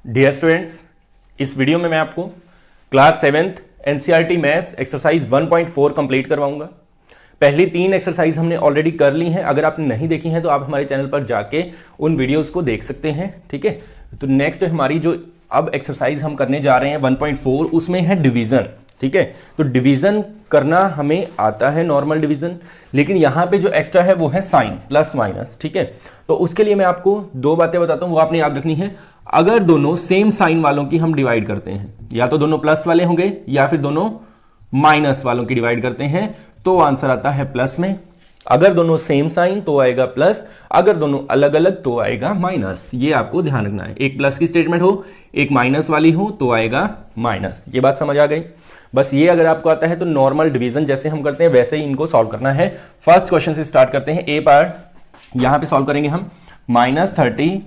Dear students, इस video में मैं आपको class 7th NCERT maths exercise 1.4 complete करवाऊंगा। पहली 3 एक्सरसाइज हमने ऑलरेडी कर ली हैं। अगर आपने नहीं देखी हैं तो आप हमारे चैनल पर जाके उन वीडियोस को देख सकते हैं। ठीक है, तो नेक्स्ट हमारी जो अब एक्सरसाइज हम करने जा रहे हैं 1.4, उसमें है डिवीजन। ठीक है, तो डिवीजन करना हमें आता है, नॉर्मल डिवीजन, लेकिन यहां पे जो एक्स्ट्रा है वो है साइन, प्लस माइनस। ठीक है, तो उसके लिए मैं आपको 2 बातें बताता हूं, वो आपने याद रखनी है। अगर दोनों सेम साइन वालों की हम डिवाइड करते हैं, या तो दोनों प्लस वाले होंगे या फिर दोनों माइनस वालों की डिवाइड करते हैं, तो आंसर आता है प्लस में। अगर दोनों सेम साइन तो आएगा प्लस, अगर दोनों अलग अलग तो आएगा माइनस। ये आपको ध्यान रखना है, एक प्लस की स्टेटमेंट हो एक माइनस वाली हो तो आएगा माइनस। ये बात समझ आ गई? बस ये अगर आपको आता है तो नॉर्मल डिवीजन जैसे हम करते हैं वैसे ही इनको सॉल्व करना है। फर्स्ट क्वेश्चन से स्टार्ट करते हैं। ए पार्ट यहां पे सॉल्व करेंगे हम। -30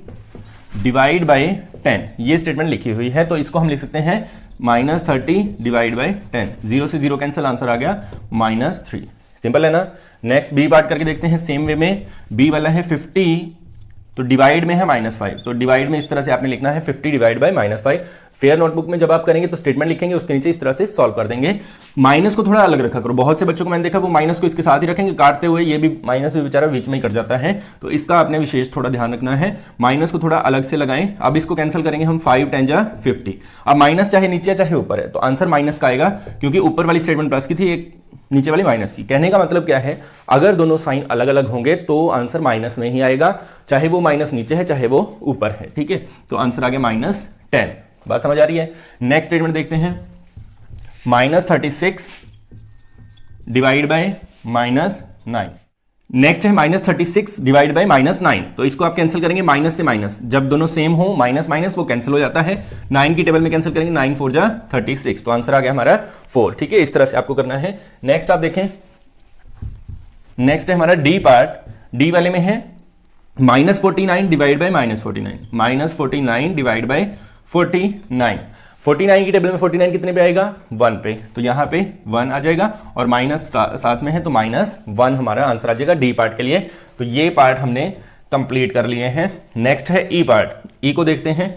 डिवाइड बाय 10 ये स्टेटमेंट लिखी हुई है, तो इसको हम लिख सकते हैं -30 डिवाइड बाय 10। 0 से 0 कैंसिल, आंसर आ गया -3। सिंपल है ना। नेक्स्ट बी पार्ट करके देखते हैं सेम वे में। बी वाला है 50, तो डिवाइड में है -5, तो डिवाइड में इस तरह से आपने लिखना है 50 डिवाइड बाय -5। फेयर नोटबुक में जब आप करेंगे तो स्टेटमेंट लिखेंगे, उसके नीचे इस तरह से सॉल्व कर देंगे। माइनस को थोड़ा अलग रखा करो। बहुत से बच्चों को मैंने देखा वो माइनस को इसके साथ ही रखेंगे, काटते हुए ये भी माइनस भी बेचारा बीच में ही कट जाता है, तो इसका आपने विशेष थोड़ा ध्यान रखना है। माइनस को थोड़ा अलग से लगाएं। अब इसको कैंसिल करेंगे हम, 5 10 जा 50। अब माइनस चाहे नीचे चाहे ऊपर है तो आंसर माइनस का आएगा, क्योंकि ऊपर वाली स्टेटमेंट प्लस की थी, एक नीचे वाली माइनस की। कहने का मतलब क्या है, अगर दोनों साइन अलग अलग होंगे तो आंसर माइनस में ही आएगा, चाहे वो माइनस नीचे है चाहे वो ऊपर है। ठीक है, तो आंसर आ गया -10। बात समझ आ रही है? नेक्स्ट स्टेटमेंट देखते हैं। -36 डिवाइड बाय -9। नेक्स्ट है -36 डिवाइड बाय -9, तो इसको आप कैंसिल करेंगे माइनस से माइनस। जब दोनों सेम हो माइनस माइनस वो कैंसिल हो जाता है। 9 की टेबल में कैंसिल करेंगे, 9 4 जा 36, तो आंसर आ गया हमारा 4। ठीक है, इस तरह से आपको करना है। नेक्स्ट आप देखें, नेक्स्ट है हमारा डी पार्ट। डी वाले में है -49 डिवाइड बाय -49। -49 divide by 49। 49 की टेबल में 49 कितने पे आएगा? 1 पे, तो यहां पे 1 आ जाएगा, और माइनस साथ में है तो -1 हमारा आंसर आ जाएगा डी पार्ट के लिए। तो ये पार्ट हमने कंप्लीट कर लिए हैं। नेक्स्ट है ई पार्ट। ई को देखते हैं।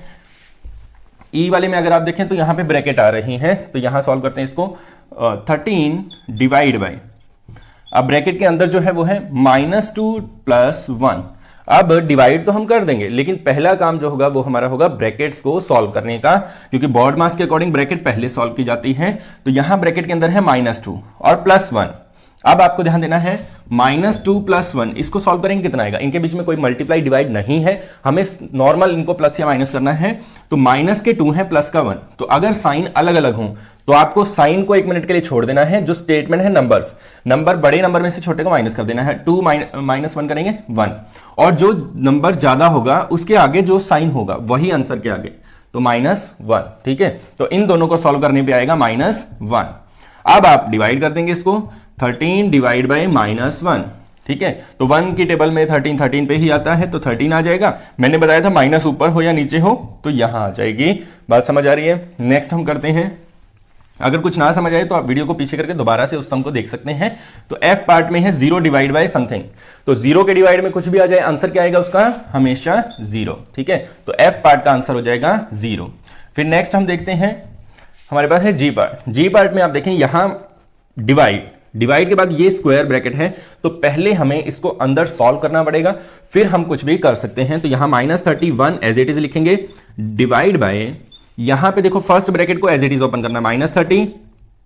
ई वाले में अगर आप देखें तो यहां पे ब्रैकेट आ रही हैं, तो यहां सॉल्व करते हैं इसको। 13 डिवाइड बाय, अब ब्रैकेट के अंदर जो है वो है -2 + 1। अब डिवाइड तो हम कर देंगे, लेकिन पहला काम जो होगा वो हमारा होगा ब्रैकेट्स को सॉल्व करने का, क्योंकि बोर्ड मास के अकॉर्डिंग ब्रैकेट पहले सॉल्व की जाती है। तो यहां ब्रैकेट के अंदर है -2 और +1। अब आपको ध्यान देना है, -2 + 1 इसको सॉल्व करेंगे कितना आएगा? इनके बीच में कोई मल्टीप्लाई डिवाइड नहीं है, हमें नॉर्मल इनको प्लस या माइनस करना है। तो माइनस के 2 है, प्लस का 1, तो अगर साइन अलग अलग हो तो आपको साइन को 1 मिनट के लिए छोड़ देना है। जो स्टेटमेंट है नंबर्स, नंबर बड़े नंबर में से छोटे को माइनस कर देना है। 2 -1 करेंगे 1, और जो नंबर ज्यादा होगा उसके आगे जो साइन होगा वही आंसर के आगे, तो -1। ठीक है, तो इन दोनों को सॉल्व करने पे आएगा -1। अब आप डिवाइड कर देंगे इसको, 13 डिवाइड बाय -1। ठीक है, तो 1 की टेबल में 13 पे ही आता है, तो 13 आ जाएगा। मैंने बताया था माइनस ऊपर हो या नीचे हो तो यहां आ जाएगी। बात समझ आ रही है? नेक्स्ट हम करते हैं। अगर कुछ ना समझ आए तो आप वीडियो को पीछे करके दोबारा से उस सम को देख सकते हैं। तो एफ पार्ट में है 0 डिवाइड बाय समथिंग, तो 0 के डिवाइड में कुछ भी आ जाए आंसर क्या आएगा उसका? हमेशा 0। ठीक है, तो एफ पार्ट का आंसर हो जाएगा 0। फिर नेक्स्ट हम देखते हैं, हमारे पास है जी पार्ट। जी पार्ट में आप देखें यहां डिवाइड के बाद ये स्क्वायर ब्रैकेट है, तो पहले हमें इसको अंदर सॉल्व करना पड़ेगा, फिर हम कुछ भी कर सकते हैं। तो यहां -31 एज इट इज लिखेंगे, डिवाइड बाय, यहां पे देखो फर्स्ट ब्रैकेट को एज इट इज ओपन करना, -30,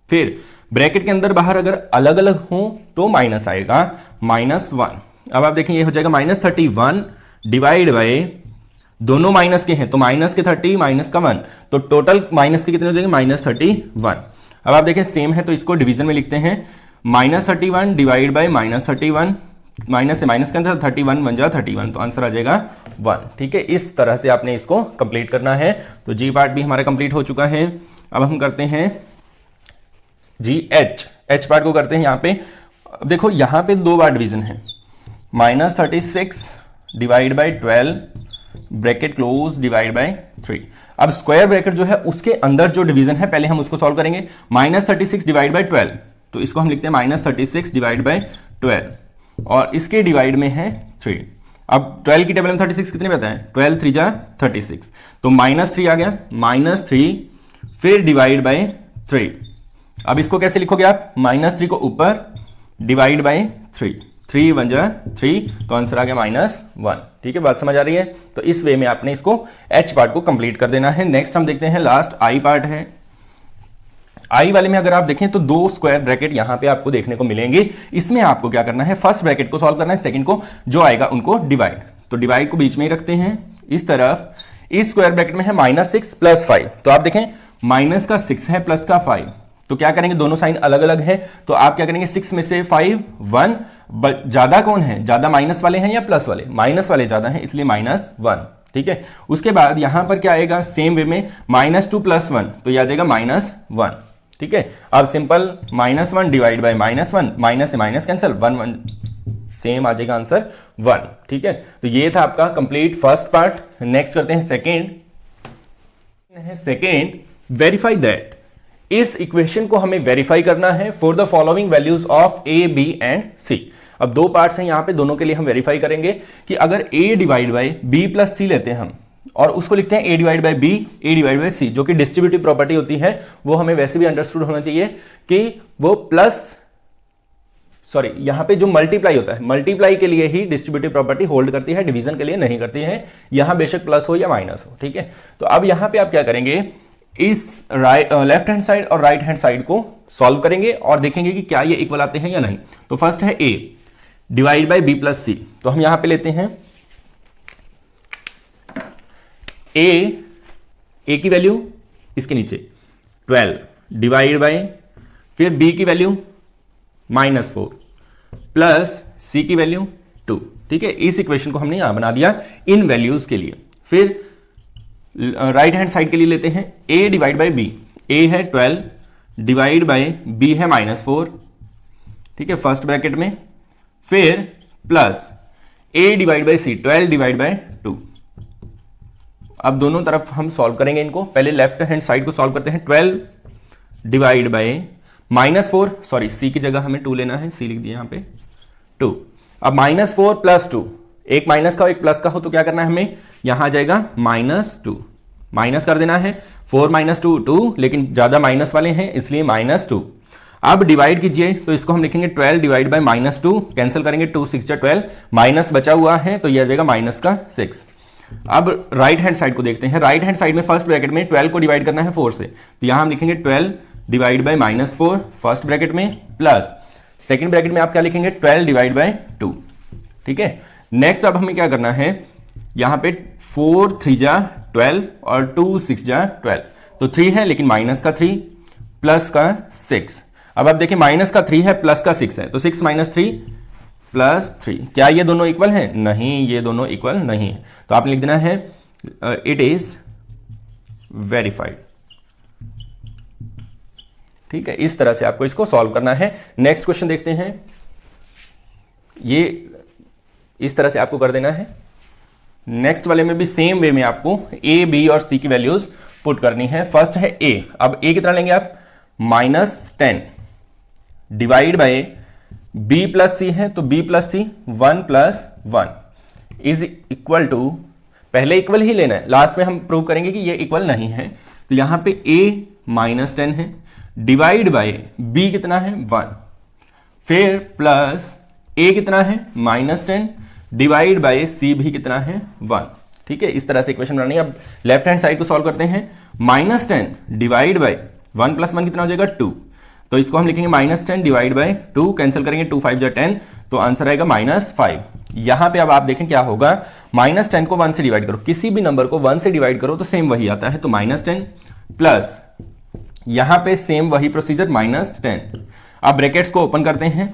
फिर ब्रैकेट के अंदर बाहर अगर अलग अलग हो तो माइनस आएगा, -1। अब आप देखें ये हो जाएगा -31 डिवाइड बाय, दोनों माइनस के हैं तो माइनस के 30 माइनस का 1, तो टोटल माइनस के कितने हो जाएंगे? -31। अब आप देखें सेम है तो इसको डिवीजन में लिखते हैं, -31 डिवाइड बाय -31, माइनस से माइनस का आंसर 31 बन जा 31, तो आंसर आ जाएगा 1। ठीक है, इस तरह से आपने इसको कंप्लीट करना है। तो जी पार्ट भी हमारा कंप्लीट हो चुका है। अब हम करते हैं जी एच पार्ट को करते हैं। यहां पे देखो, यहां पे 2 बार डिवीजन है, -36 divide by 12 bracket close divide by 3। अब स्क्वायर ब्रैकेट जो है उसके अंदर जो डिवीजन है पहले हम उसको सॉल्व करेंगे। -36 डिवाइड बाय 12, तो इसको हम लिखते हैं -36 डिवाइड बाय 12, और इसके डिवाइड में है 3। अब 12 की टेबल में 36 कितने में आता है, 12 3 जा 36, तो -3 आ गया, -3 फिर डिवाइड बाय 3। अब इसको कैसे लिखोगे आप, -3 को ऊपर डिवाइड बाय 3, 3 1 जा 3, तो आंसर आ गया -1। ठीक है, बात समझ आ रही है। तो इस वे में आपने इसको h पार्ट को कंप्लीट कर देना है। नेक्स्ट हम देखते हैं लास्ट i पार्ट है। i वाले में अगर आप देखें तो 2 स्क्वायर ब्रैकेट यहां पे आपको देखने को मिलेंगे। इसमें आपको क्या करना है, फर्स्ट ब्रैकेट को सॉल्व करना है, सेकंड को जो आएगा उनको डिवाइड। तो डिवाइड को बीच में ही रखते हैं इस तरफ। इस स्क्वायर ब्रैकेट में है -6 + 5, तो आप देखें माइनस का 6 है प्लस का 5, तो क्या करेंगे, दोनों साइन अलग अलग है, तो आप क्या करेंगे 6 में से 5 1, ज्यादा कौन है, ज्यादा माइनस वाले हैं या प्लस वाले, माइनस वाले ज्यादा हैं इसलिए -1। ठीक है, उसके बाद यहां पर क्या आएगा, सेम वे में -2 + 1, तो यह आ जाएगा -1। ठीक है, अब सिंपल -1 डिवाइड बाय -1, माइनस से माइनस कैंसिल, 1 1 सेम आ जाएगा आंसर 1। ठीक है, तो ये था आपका कंप्लीट फर्स्ट पार्ट। नेक्स्ट करते हैं सेकेंड, वेरीफाई दैट। इस इक्वेशन को हमें वेरीफाई करना है for the following values of a, b and c। अब दो पार्ट्स हैं यहां पे, दोनों के लिए हम वेरीफाई करेंगे कि अगर a divide by b plus c लेते हैं हम, और उसको लिखते हैं a divide by b, a divide by c, जो कि डिस्ट्रीब्यूटिव प्रॉपर्टी होती है, वो हमें वैसे भी अंडरस्टूड होना चाहिए कि वो यहां पे जो मल्टीप्लाई होता है, मल्टीप्लाई के लिए ही डिस्ट्रीब्यूटिव प्रॉपर्टी होल्ड करती है, डिवीजन के लिए नहीं करती है, यहां बेशक प्लस हो या माइनस हो। ठीक है, तो अब यहां पे आप क्या करेंगे, इस लेफ्ट हैंड साइड और राइट हैंड साइड को सॉल्व करेंगे और देखेंगे कि क्या ये इक्वल आते हैं या नहीं। तो फर्स्ट है a divide by b plus c, तो हम यहां पे लेते हैं a की वैल्यू इसके नीचे 12 डिवाइड बाय, फिर b की वैल्यू -4 प्लस c की वैल्यू 2। ठीक है, इस इक्वेशन को हमने यहां बना दिया इन वैल्यूज के लिए। फिर राइट हैंड साइड के लिए लेते हैं a divide by b, a है 12 डिवाइड बाय b है -4। ठीक है, फर्स्ट ब्रैकेट में, फिर plus a divide by c, 12 divide by 2। अब दोनों तरफ हम सॉल्व करेंगे इनको, पहले लेफ्ट हैंड साइड को सॉल्व करते हैं, 12 डिवाइड बाय -4, सॉरी c की जगह हमें 2 लेना है, c लिख दिया यहां पे 2। अब -4 + 2, एक माइनस का हो एक प्लस का हो, तो क्या करना है हमें, यहां आ जाएगा -2, माइनस कर देना है, 4 - 2 2, लेकिन ज्यादा माइनस वाले हैं इसलिए -2। अब डिवाइड कीजिए, तो इसको हम लिखेंगे 12 डिवाइड बाय -2, कैंसिल करेंगे, 2 6 12, माइनस बचा हुआ है तो यह आ जाएगा -6। अब राइट हैंड साइड को देखते हैं। राइट हैंड साइड में फर्स्ट ब्रैकेट में 12 को डिवाइड करना है 4 से, तो यहां हम लिखेंगे 12 डिवाइड बाय -4 फर्स्ट ब्रैकेट में, प्लस सेकेंड ब्रैकेट में आप क्या लिखेंगे, 12 डिवाइड बाय 2। ठीक है, नेक्स्ट अब हमें क्या करना है, यहां पे 4 3 जा 12 और 2 6 जा 12, तो 3 है लेकिन माइनस का 3 प्लस का 6। अब आप देखिए माइनस का 3 है प्लस का 6 है, तो 6 - 3 + 3, क्या ये दोनों इक्वल हैं, नहीं, ये दोनों इक्वल नहीं है, तो आपने लिख देना है इट इज वेरीफाइड। ठीक है, इस तरह से आपको इसको सॉल्व करना है। नेक्स्ट क्वेश्चन देखते हैं, ये इस तरह से आपको कर देना है। नेक्स्ट वाले में भी सेम वे में आपको a, b और c की वैल्यूज पुट करनी है। फर्स्ट है a, अब a कितना लेंगे आप, -10 divide by b plus c है, तो b plus c 1 + 1 is equal to, पहले इक्वल ही लेना है, लास्ट में हम प्रूव करेंगे कि ये इक्वल नहीं है। तो यहां पे a -10 है डिवाइड बाय b कितना है 1, फिर प्लस a कितना है -10 डिवाइड बाय c भी कितना है 1। ठीक है, इस तरह से इक्वेशन बनानी है। अब लेफ्ट हैंड साइड को सॉल्व करते हैं, -10 डिवाइड बाय 1 + 1 कितना हो जाएगा 2, तो इसको हम लिखेंगे -10 डिवाइड बाय 2, कैंसिल करेंगे, 2 5 जा 10, तो आंसर आएगा -5। यहां पे अब आप देखें क्या होगा, -10 को 1 से डिवाइड करो, किसी भी नंबर को 1 से डिवाइड करो तो सेम वही आता है, तो -10 प्लस यहां पे सेम वही प्रोसीजर -10। अब ब्रैकेट्स को ओपन करते हैं,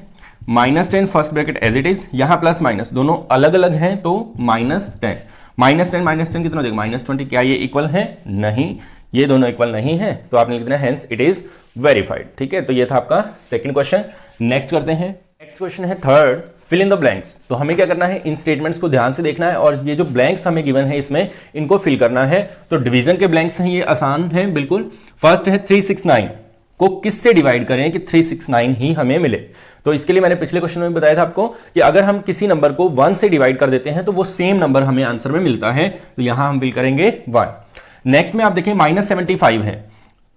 -10 first bracket as it is, यहां प्लस माइनस दोनों अलग अलग हैं, तो -10 -10 कितना हो जाएगा -20। क्या ये इक्वल है, नहीं, ये दोनों इक्वल नहीं है, तो आपने लिख देना हेंस इट इज वेरीफाइड। ठीक है, तो ये था आपका सेकंड क्वेश्चन। नेक्स्ट करते हैं, नेक्स्ट क्वेश्चन है third, fill in the blanks. तो हमें क्या करना है, इन स्टेटमेंट्स को ध्यान से देखना है और ये जो ब्लैंक्स हमें गिवन है इसमें इनको फिल करना है। तो डिवीजन के ब्लैंक्स हैं, ये आसान है बिल्कुल। फर्स्ट है 369 को किससे डिवाइड करें कि 369 ही हमें मिले। तो इसके लिए मैंने पिछले क्वेश्चन में बताया था आपको कि अगर हम किसी नंबर को 1 से डिवाइड कर देते हैं तो वो सेम नंबर हमें आंसर में मिलता है। तो यहां हम फिल करेंगे 1। नेक्स्ट में आप देखें -75 है,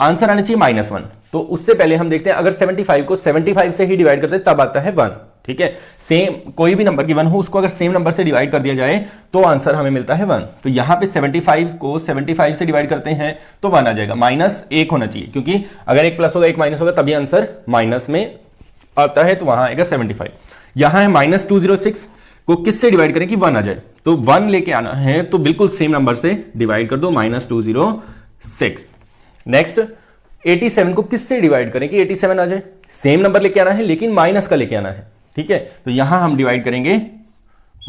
आंसर आना चाहिए -1। तो उससे पहले हम देखते हैं अगर 75 को 75 से ही डिवाइड करते हैं तब आता है 1। ठीक है, सेम कोई भी नंबर गिवन हो उसको अगर सेम नंबर से डिवाइड कर दिया जाए तो आंसर हमें मिलता है 1। तो यहां पे 75 को 75 से डिवाइड करते हैं तो 1 आ जाएगा, -1 होना चाहिए क्योंकि अगर एक प्लस होगा एक माइनस होगा तभी आंसर माइनस में आता है, तो वहां आएगा 75। यहां है -206 को किससे डिवाइड करें कि 1 आ जाए, तो 1 लेके आना है तो बिल्कुल सेम नंबर से डिवाइड कर दो, -206। नेक्स्ट 87 को किससे डिवाइड करें कि 87 आ जाए, सेम नंबर लेके आना है लेकिन माइनस का लेके आना है। ठीक है, तो यहां हम डिवाइड करेंगे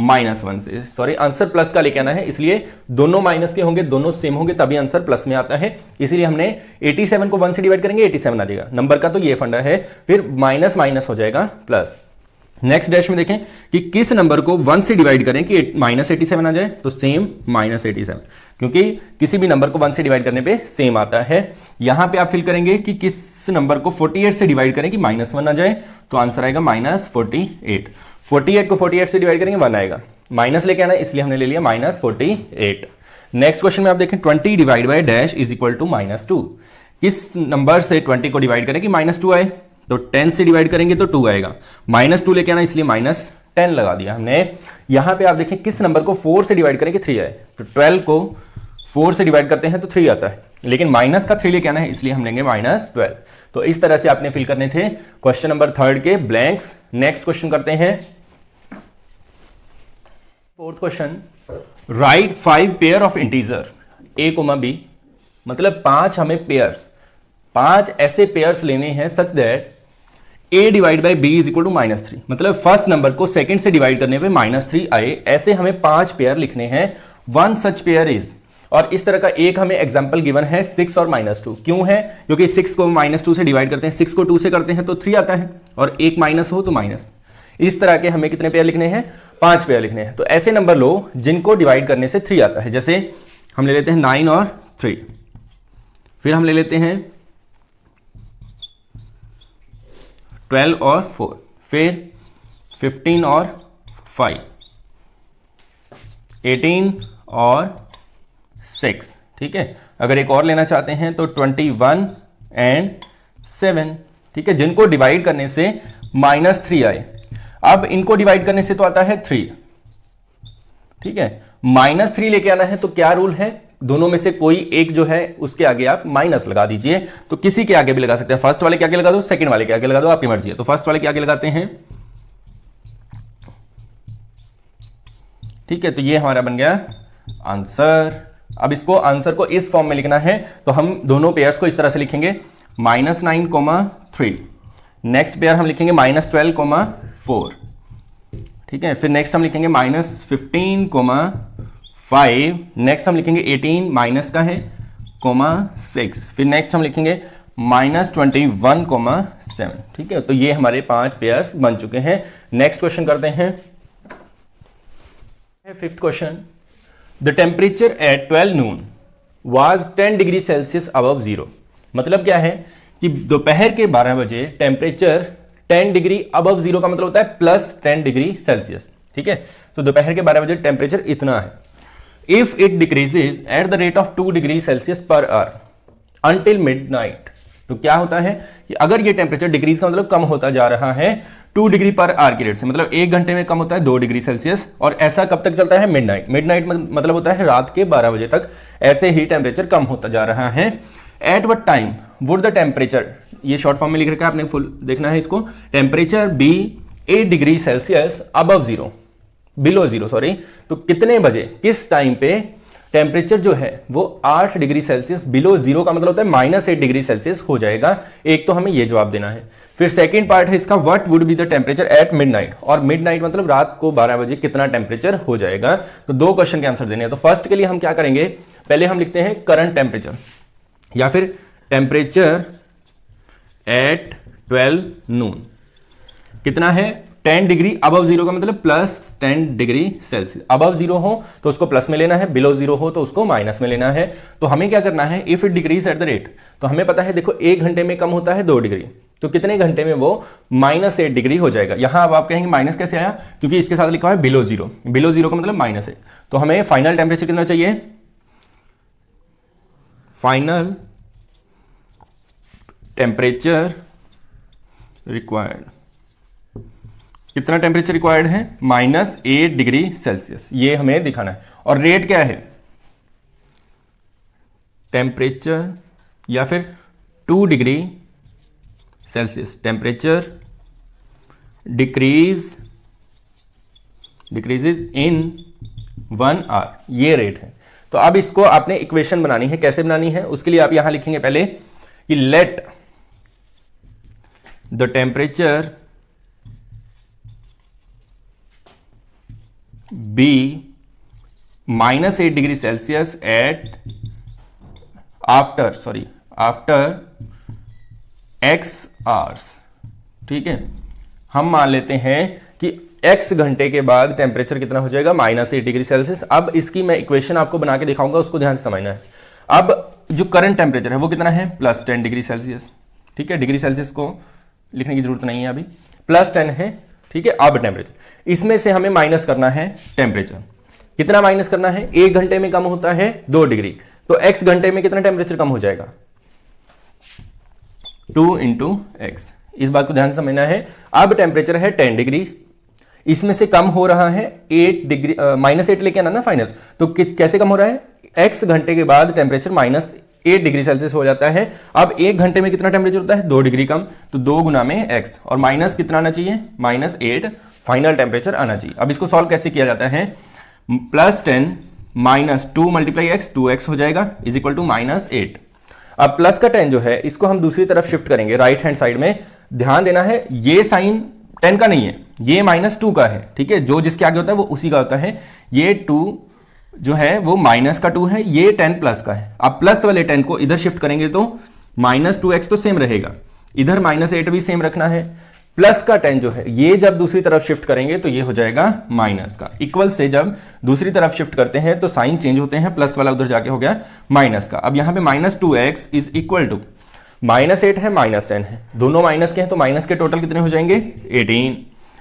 -1 से, सॉरी आंसर प्लस का लेके आना है, इसलिए दोनों माइनस के होंगे, दोनों सेम होंगे तभी आंसर प्लस में आता है। इसीलिए हमने 87 को 1 से डिवाइड करेंगे 87 आ जाएगा, नंबर का तो ये फंडा है। फिर माइनस माइनस हो जाएगा प्लस। नेक्स्ट डैश में देखें कि किस नंबर को 1 से डिवाइड करें कि -87 आ जाए, तो सेम -87, क्योंकि किसी भी नंबर को 1 से डिवाइड करने पे सेम आता है। यहां पे आप फिल करेंगे कि किस नंबर को 48 से डिवाइड करें कि -1 आ जाए, तो आंसर आएगा -48। 48 को 48 से डिवाइड करेंगे 1 आएगा, माइनस लेके आना इसलिए हमने ले लिया -48। नेक्स्ट क्वेश्चन में आप देखें 20 divide by dash is equal to -2। किस नंबर से 20 को डिवाइड करें कि -2 आए, तो 10 से डिवाइड करेंगे तो 2 आएगा, -2 लेके आना इसलिए -10 लगा दिया हमने। यहां पे आप देखें किस नंबर को 4 से डिवाइड करें कि 3 आए, तो 12 को 4 से डिवाइड करते हैं तो 3 आता है, लेकिन माइनस का 3 लेके आना है इसलिए हम लेंगे -12। तो इस तरह से आपने फिल करने थे क्वेश्चन नंबर 3 के ब्लैंक्स। नेक्स्ट क्वेश्चन करते हैं 4th question, right 5 pair of integer a, b, मतलब 5 हमें पेयर्स, 5 ऐसे पेयर्स लेने हैं such that a divide by b is equal to -3, मतलब फर्स्ट नंबर को सेकंड से डिवाइड करने पे -3 आए, ऐसे हमें 5 पेयर लिखने हैं। 1 सच पेयर इज, और इस तरह का एक हमें एग्जांपल गिवन है 6 और -2। क्यों है, क्योंकि 6 को -2 से डिवाइड करते हैं, 6 को 2 से करते हैं तो 3 आता है, और एक माइनस हो तो माइनस। इस तरह के हमें कितने पेयर लिखने हैं, 5 पेयर लिखने हैं। तो ऐसे नंबर लो जिनको डिवाइड करने से 3 आता है, जैसे हम ले लेते हैं 9 और 3, फिर हम ले लेते हैं 12 और 4, फिर 15 और 5, 18 और 6। ठीक है, अगर एक और लेना चाहते हैं तो 21 एंड 7। ठीक है, जिनको डिवाइड करने से -3 आए। अब इनको डिवाइड करने से तो आता है 3। ठीक है, -3 लेके आना है तो क्या रूल है, दोनों में से कोई एक जो है उसके आगे आप माइनस लगा दीजिए। तो किसी के आगे भी लगा सकते हैं, फर्स्ट वाले के आगे लगा दो, सेकंड वाले के आगे लगा दो, आपकी मर्जी है। तो फर्स्ट वाले के आगे लगाते हैं। ठीक है, तो ये हमारा बन गया आंसर। अब इसको आंसर को इस फॉर्म में लिखना है तो हम दोनों पेयर्स को इस तरह से लिखेंगे, -9, 3। नेक्स्ट पेयर हम लिखेंगे -12, 4। ठीक है, फिर नेक्स्ट हम लिखेंगे -15, 5। नेक्स्ट हम लिखेंगे 18 माइनस का है, (6). फिर नेक्स्ट हम लिखेंगे -21, 7। ठीक है, तो ये हमारे 5 पेयर्स बन चुके हैं। नेक्स्ट क्वेश्चन करते हैं 5th question, the temperature at 12 noon was 10 degree Celsius above 0। मतलब क्या है कि दोपहर के 12 बजे टेम्परेचर 10 डिग्री अबव 0 का मतलब होता है +10 डिग्री सेल्सियस। ठीक है, तो दोपहर के 12 बजे टेम्परेचर इतना है। If it decreases eight the rate of 2 degree Celsius per hour until midnight, तो क्या होता है कि अगर ये टेम्परेचर डिग्रीज का मतलब कम होता जा रहा है 2 डिग्री पर आवर की रेट से, मतलब 1 घंटे में कम होता है 2 डिग्री सेल्सियस, और ऐसा कब तक चलता है, मिडनाइट। मिडनाइट मतलब होता है रात के 12 बजे तक ऐसे ही टेम्परेचर कम होता जा रहा है। At what time would the temperature, ये शॉर्ट फॉर्म में लिख रखा है, आपने फुल देखना है इसको, temperature be 8 degree Celsius above 0, below 0 sorry. तो कितने बजे, किस टाइम पे टेम्परेचर जो है वो 8 डिग्री सेल्सियस बिलो 0 का मतलब होता है -8 डिग्री सेल्सियस हो जाएगा। एक तो हमें ये जवाब देना है। फिर सेकंड पार्ट है इसका, what would be the temperature at midnight, और मिडनाइट मतलब रात को 12 बजे कितना टेम्परेचर हो जाएगा। तो 2 क्वेश्चन के आंसर देने हैं। तो फर्स्ट के लिए हम क्या करेंगे, पहले हम लिखते हैं करंट टेम्परेचर या फिर टेम्परेचर एट 12 noon कितना है 10 डिग्री अबव जीरो का मतलब plus 10 degree Celsius. Above zero हो तो उसको प्लस में लेना है, बिलो जीरो हो तो उसको माइनस में लेना है। तो हमें क्या करना है, if it decrease at the rate, तो हमें पता है देखो 1 घंटे में कम होता है 2 डिग्री, तो कितने घंटे में वो -8 डिग्री हो जाएगा। यहां अब आप कहेंगे माइनस कैसे आया, क्योंकि इसके साथ लिखा है बिलो जीरो, बिलो जीरो का मतलब माइनस है। तो हमें फाइनल टेम्परेचर कितना चाहिए, फाइनल टेम्परेचर रिक्वायर्ड, कितना टेम्परेचर रिक्वायर्ड है, -8 डिग्री सेल्सियस, ये हमें दिखाना है। और रेट क्या है, टेम्परेचर या फिर 2 degree Celsius, temperature decreases in 1 hour, ये रेट है। तो अब इसको आपने इक्वेशन बनानी है, कैसे बनानी है, उसके लिए आप यहां लिखेंगे पहले कि let the temperature be -8 degree Celsius at after x hours. ठीक है, हम मान लेते हैं कि x घंटे के बाद टेम्परेचर कितना हो जाएगा, -8 डिग्री सेल्सियस। अब इसकी मैं इक्वेशन आपको बना के दिखाऊंगा, उसको ध्यान से समझना है। अब जो करंट टेम्परेचर है वो कितना है, +10 डिग्री सेल्सियस। ठीक है, डिग्री सेल्सियस को लिखने की जरूरत नहीं है अभी, +10 है। ठीक है, अब टेम्परेचर, इसमें से हमें माइनस करना है टेम्परेचर। कितना माइनस करना है, 1 घंटे में कम होता है 2 डिग्री, तो x घंटे में कितना टेम्परेचर कम हो जाएगा, 2 × x। इस बात को ध्यान समझना है। अब टेम्परेचर है 10 डिग्री, इसमें से कम हो रहा है 8 डिग्री, -8 लेके आना ना फाइनल, तो कैसे कम हो रहा है, x घंटे के बाद टेम्परेचर -8 डिग्री सेल्सियस हो जाता है। अब 1 घंटे में कितना टेम्परेचर होता है, 2 डिग्री कम, तो 2 गुना में x, और माइनस कितना आना चाहिए, -8 फाइनल टेम्परेचर आना चाहिए। अब इसको सॉल्व कैसे किया जाता है, +10 - 2 × x, 2x हो जाएगा, इज इक्वल टू -8। अब प्लस का 10 जो है इसको हम दूसरी तरफ शिफ्ट करेंगे, राइट हैंड साइड में। ध्यान देना है, ये साइन 10 का नहीं है, ये -2 का है। ठीक है, जो जिसके आगे होता है वो उसी का होता है। ये 2 जो है वो माइनस का 2 है, ये 10 प्लस का है। अब प्लस वाले 10 को इधर शिफ्ट करेंगे तो -2x तो सेम रहेगा, इधर -8 भी सेम रखना है। प्लस का 10 जो है ये जब दूसरी तरफ शिफ्ट करेंगे तो ये हो जाएगा माइनस का। इक्वल से जब दूसरी तरफ शिफ्ट करते हैं तो साइन चेंज होते हैं, प्लस वाला उधर जाके हो गया माइनस का। अब यहां पे -2x इज इक्वल टू -8 है, -10 है, दोनों माइनस के हैं, तो माइनस के टोटल कितने हो जाएंगे, 18।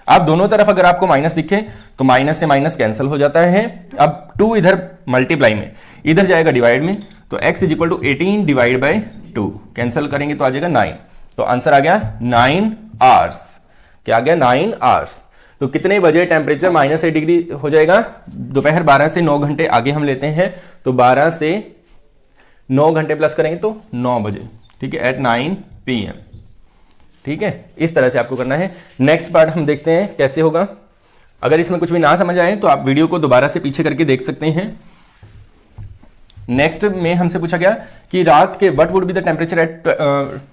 अब दोनों तरफ अगर आपको माइनस दिखे तो माइनस से माइनस कैंसिल हो जाता है। अब 2 इधर मल्टीप्लाई में, इधर जाएगा डिवाइड में, तो x is equal to 18 divide by 2, cancel करेंगे तो आ जाएगा 9। तो आंसर आ गया 9 आवर्स। क्या आ गया, 9 आवर्स। तो कितने बजे टेम्परेचर -8 डिग्री हो जाएगा, दोपहर 12 से 9 घंटे आगे हम लेते हैं, तो 12 से 9 घंटे प्लस करेंगे तो 9 बजे। ठीक है, एट 9 PM। ठीक है, इस तरह से आपको करना है। नेक्स्ट पार्ट हम देखते हैं कैसे होगा। अगर इसमें कुछ भी ना समझ आए तो आप वीडियो को दोबारा से पीछे करके देख सकते हैं। नेक्स्ट में हमसे पूछा गया कि रात के what would be the temperature at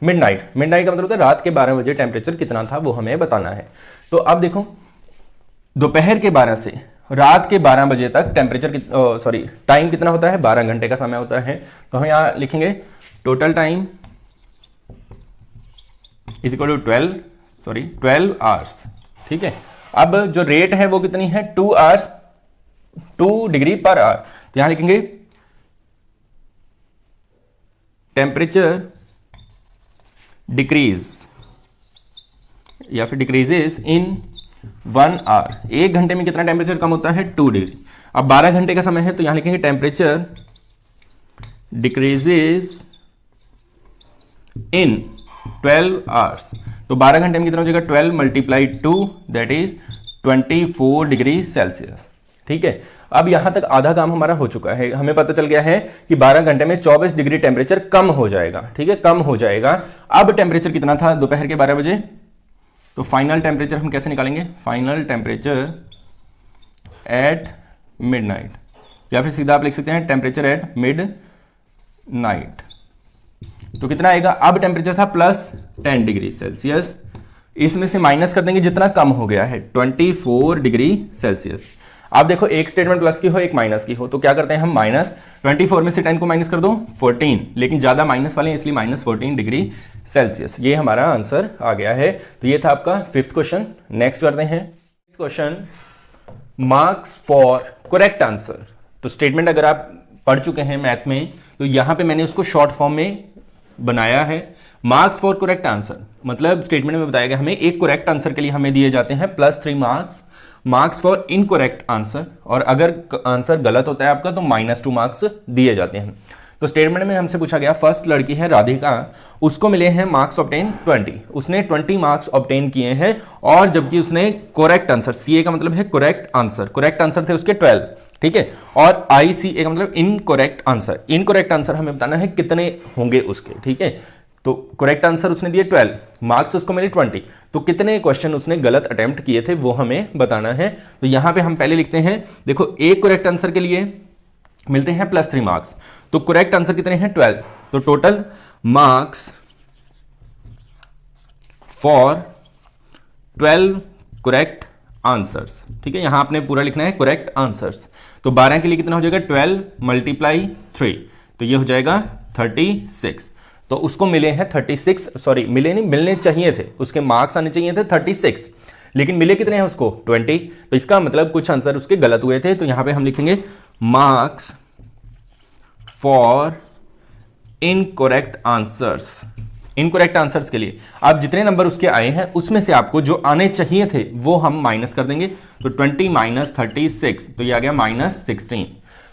midnight. Midnight का मतलब होता है रात के 12 बजे टेम्परेचर कितना था, वो हमें बताना है। तो अब देखो, दोपहर के 12 से रात के 12 बजे तक टेम्परेचर टाइम कितना होता है, 12 घंटे का समय होता है। तो हम यहां लिखेंगे total time is equal to 12 hours. ठीक है, अब जो रेट है वो कितनी है, 2 आवर्स 2 डिग्री पर आवर। तो यहां लिखेंगे टेम्परेचर डिक्रीज या फिर डिक्रीजेस इन 1 आवर। 1 घंटे में कितना टेम्परेचर कम होता है, 2 डिग्री। अब 12 घंटे का समय है तो यहां लिखेंगे टेम्परेचर डिक्रीजेस इन 12 आवर्स। तो 12 घंटे में कितना हो जाएगा, 12 × 2 दैट इज 24 डिग्री सेल्सियस। ठीक है, अब यहां तक आधा काम हमारा हो चुका है। हमें पता चल गया है कि 12 घंटे में 24 डिग्री टेम्परेचर कम हो जाएगा। ठीक है, कम हो जाएगा। अब टेम्परेचर कितना था दोपहर के 12 बजे, तो फाइनल टेम्परेचर हम कैसे निकालेंगे, फाइनल टेम्परेचर एट मिडनाइट, या फिर सीधा आप लिख सकते हैं टेम्परेचर एट मिडनाइट। तो कितना आएगा, अब टेम्परेचर था +10 डिग्री सेल्सियस, इसमें से माइनस कर देंगे जितना कम हो गया है, 24 डिग्री सेल्सियस। आप देखो एक स्टेटमेंट प्लस की हो एक माइनस की हो, तो क्या करते हैं हम माइनस 24 में से 10 को माइनस कर दो 14, लेकिन ज्यादा माइनस वाले हैं इसलिए माइनस 14 डिग्री सेल्सियस। ये हमारा आंसर आ गया है। तो ये था आपका 5th क्वेश्चन। नेक्स्ट करते हैं question, marks for correct answer. तो स्टेटमेंट अगर आप पढ़ चुके हैं मैथ में, तो यहां पे मैंने उसको शॉर्ट फॉर्म में बनाया है। मार्क्स फॉर करेक्ट आंसर मतलब स्टेटमेंट में बताया गया हमें एक करेक्ट आंसर के लिए हमें दिए जाते हैं +3 marks. Marks for incorrect answer, और अगर आंसर गलत होता है आपका तो -2 मार्क्स दिए जाते हैं। तो स्टेटमेंट में हमसे पूछा गया, फर्स्ट लड़की है राधिका, उसको मिले हैं मार्क्स ऑब्टेन 20, उसने 20 मार्क्स ऑब्टेन किए हैं, और जबकि उसने करेक्ट आंसर, CA का मतलब है करेक्ट आंसर थे उसके 12, ठीक है, और ICA का मतलब इनकरेक्ट आंसर हमें बताना है कितने होंगे उसके, ठीक है। तो करेक्ट आंसर उसने दिए 12, मार्क्स उसको मिले 20, तो कितने क्वेश्चन उसने गलत अटेम्प्ट किए थे वो हमें बताना है। तो यहां पे हम पहले लिखते हैं, देखो एक करेक्ट आंसर के लिए मिलते हैं +3 मार्क्स, तो करेक्ट आंसर कितने हैं 12, तो total marks for 12 correct answers, ठीक है। यहां आपने पूरा लिखना है करेक्ट आंसर्स। तो 12 के लिए कितना हो जाएगा 12 × 3, तो ये हो जाएगा 36। तो उसको मिले हैं 36, सॉरी मिले नहीं, मिलने चाहिए थे, उसके मार्क्स आने चाहिए थे 36, लेकिन मिले कितने हैं उसको 20। तो इसका मतलब कुछ आंसर उसके गलत हुए थे। तो यहां पे हम लिखेंगे मार्क्स फॉर इनकरेक्ट आंसर्स के लिए आप जितने नंबर उसके आए हैं उसमें से आपको जो आने चाहिए थे वो हम माइनस कर देंगे। तो 20 - 36, तो ये आ गया -16,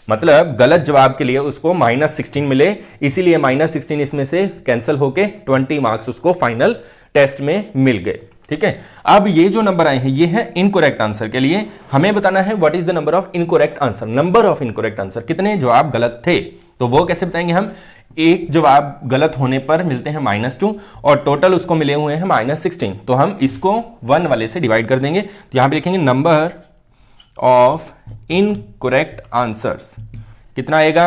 मतलब गलत जवाब के लिए उसको -16 मिले, इसीलिए -16 इसमें से कैंसिल होके 20 मार्क्स उसको फाइनल टेस्ट में मिल गए, ठीक है। अब ये जो नंबर आए हैं ये है इनकरेक्ट आंसर के लिए, हमें बताना है what is the number of incorrect answer, कितने जवाब गलत थे। तो वो कैसे बताएंगे हम, एक जवाब गलत होने पर मिलते हैं -2 और टोटल उसको मिले हुए हैं -16, तो हम इसको 1 वाले से डिवाइड कर देंगे। तो यहां पे लिखेंगे नंबर ऑफ इनकरेक्ट आंसर्स, कितना आएगा,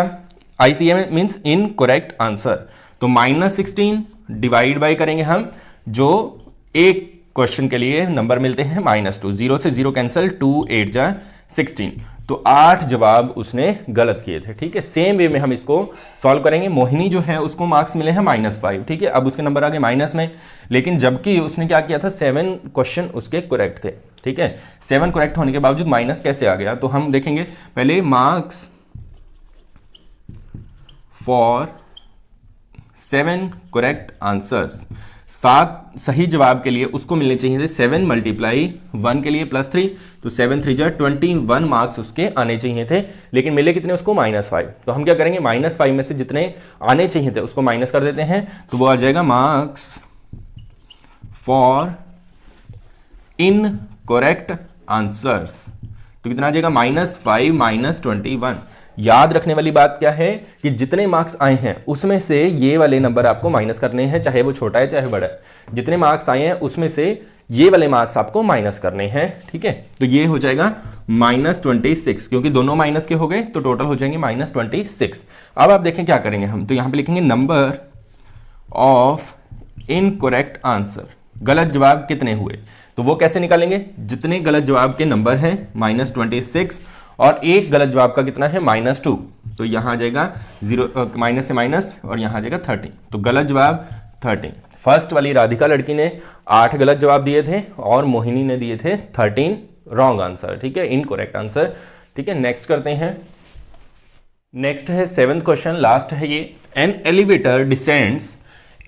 ICA में मीन्स इनकरेक्ट आंसर, तो -16 डिवाइड बाय करेंगे हम, जो एक क्वेश्चन के लिए नंबर मिलते हैं -2, 0 से 0 कैंसिल, 2 8 जा 16, तो 8 जवाब उसने गलत किए थे, ठीक है। सेम वे में हम इसको सॉल्व करेंगे। मोहिनी जो है उसको मार्क्स मिले हैं -5, ठीक है, अब उसके नंबर आ गए माइनस में, लेकिन जबकि उसने क्या किया था 7 क्वेश्चन उसके करेक्ट थे, ठीक है। 7 करेक्ट होने के बावजूद माइनस कैसे आ गया, तो हम देखेंगे पहले मार्क्स फॉर 7 करेक्ट आंसर्स, 7 सही जवाब के लिए उसको मिलने चाहिए थे 7 × 1 के लिए +3, तो 7 3 जा 21 मार्क्स उसके आने चाहिए थे, लेकिन मिले कितने उसको -5। तो हम क्या करेंगे, -5 में से जितने आने चाहिए थे उसको माइनस कर देते हैं, तो वो आ जाएगा मार्क्स फॉर इनकरेक्ट आंसर्स, तो कितना आ जाएगा -5 - 21। याद रखने वाली बात क्या है कि जितने मार्क्स आए हैं उसमें से ये वाले नंबर आपको माइनस करने हैं, चाहे वो छोटा है चाहे बड़ा है। जितने मार्क्स आए हैं उसमें से ये वाले मार्क्स आपको माइनस करने हैं, ठीक है। तो ये हो जाएगा -26, क्योंकि दोनों माइनस के हो गए तो टोटल हो जाएंगे -26। अब आप देखें क्या करेंगे हम, तो यहां पे लिखेंगे नंबर ऑफ इनकरेक्ट आंसर, गलत जवाब कितने हुए, तो वो कैसे निकालेंगे, जितने गलत जवाब के नंबर हैं -26 और एक गलत जवाब का कितना है -2, तो यहां आ जाएगा 0 माइनस से माइनस और यहां आ जाएगा 13, तो गलत जवाब 13। फर्स्ट वाली राधिका लड़की ने 8 गलत जवाब दिए थे और मोहिनी ने दिए थे 13 रॉन्ग आंसर, ठीक है, इनकरेक्ट आंसर, ठीक है। नेक्स्ट करते हैं, नेक्स्ट है 7th क्वेश्चन, लास्ट है ये। An elevator descends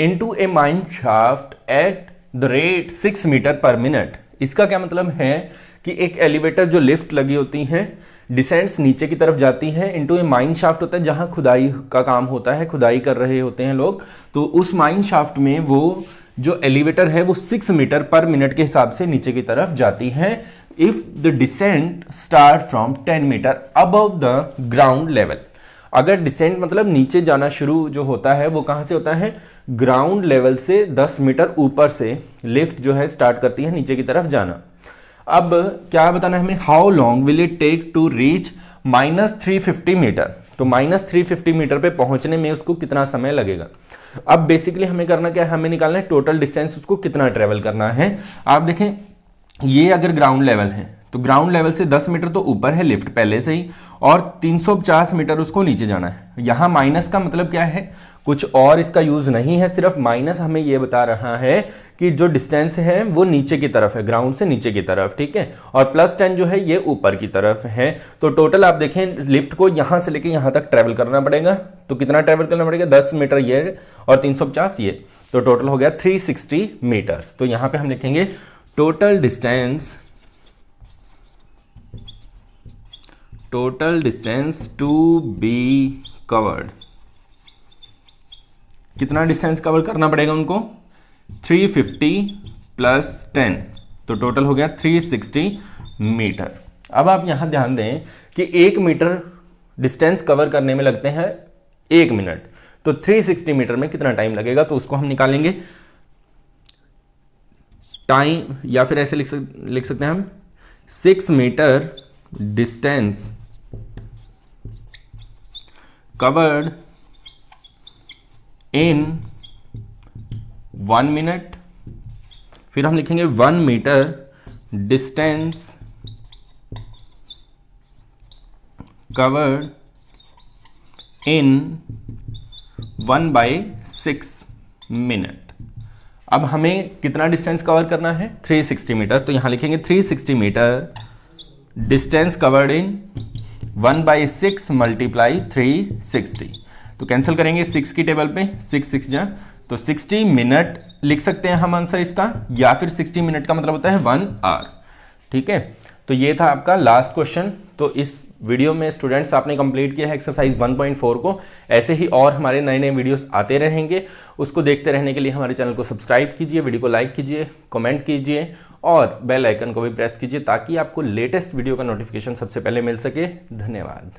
into a mine shaft at the rate 6 metre per minute. इसका क्या मतलब है कि एक एलिवेटर जो लिफ्ट लगी होती है डिसेंड्स नीचे की तरफ जाती है, इनटू ए माइन शाफ्ट होता है जहां खुदाई का काम होता है, खुदाई कर रहे होते हैं लोग, तो उस माइन शाफ्ट में वो जो एलिवेटर है वो 6 मीटर पर मिनट के हिसाब से नीचे की तरफ जाती है। If the descent start from 10 metre above the ground level, अगर डिसेंट मतलब नीचे जाना शुरू जो होता है वो कहां से होता है, ग्राउंड लेवल से 10 मीटर ऊपर से लिफ्ट जो है स्टार्ट करती है नीचे की तरफ जाना। अब क्या बताना है हमें, how long will it take to reach -350 metre, तो -350 मीटर पे पहुंचने में उसको कितना समय लगेगा। अब बेसिकली हमें करना क्या है, हमें निकालना है टोटल डिस्टेंस उसको कितना ट्रेवल करना है। आप देखें ये अगर ग्राउंड लेवल है तो ग्राउंड लेवल से 10 मीटर तो ऊपर है लिफ्ट पहले से ही, और 350 मीटर उसको नीचे जाना है। यहाँ माइनस का मतलब क्या है, कुछ और इसका यूज नहीं है, सिर्फ माइनस हमें ये बता रहा है कि जो डिस्टेंस है वो नीचे की तरफ है, ग्राउंड से नीचे की तरफ, ठीक है, और +10 जो है ये ऊपर की तरफ है। तो टोटल आप देखें लिफ्ट को यहां से लेके यहां तक ट्रेवल करना पड़ेगा, तो कितना ट्रेवल करना पड़ेगा, 10 मीटर ये और 350 ये, तो टोटल हो गया 360 मीटर्स। तो यहां पे हम लिखेंगे total distance to be covered. कितना डिस्टेंस कवर करना पड़ेगा उनको, 350 + 10, तो टोटल हो गया 360 मीटर। अब आप यहां ध्यान दें कि 1 मीटर डिस्टेंस कवर करने में लगते हैं 1 मिनट, तो 360 मीटर में कितना टाइम लगेगा, तो उसको हम निकालेंगे टाइम, या फिर ऐसे लिख सकते हैं हम 6 metre distance covered in 1 minute, फिर हम लिखेंगे 1 metre distance covered in 1/6 minute. अब हमें कितना डिस्टेंस कवर करना है, 360 मीटर, तो यहां लिखेंगे 360 मीटर डिस्टेंस कवर्ड इन 1/6 × 360, तो कैंसिल करेंगे 6 की टेबल पे, 6 6 जा, तो 60 मिनट लिख सकते हैं हम आंसर इसका, या फिर 60 मिनट का मतलब होता है 1 आवर, ठीक है। तो ये था आपका लास्ट क्वेश्चन। तो इस वीडियो में स्टूडेंट्स आपने कंप्लीट किया है एक्सरसाइज 1.4 को। ऐसे ही और हमारे नए नए वीडियोस आते रहेंगे, उसको देखते रहने के लिए हमारे चैनल को सब्सक्राइब कीजिए, वीडियो को लाइक कीजिए, कमेंट कीजिए और बेल आइकन को भी प्रेस कीजिए ताकि आपको लेटेस्ट वीडियो का नोटिफिकेशन सबसे पहले मिल सके। धन्यवाद।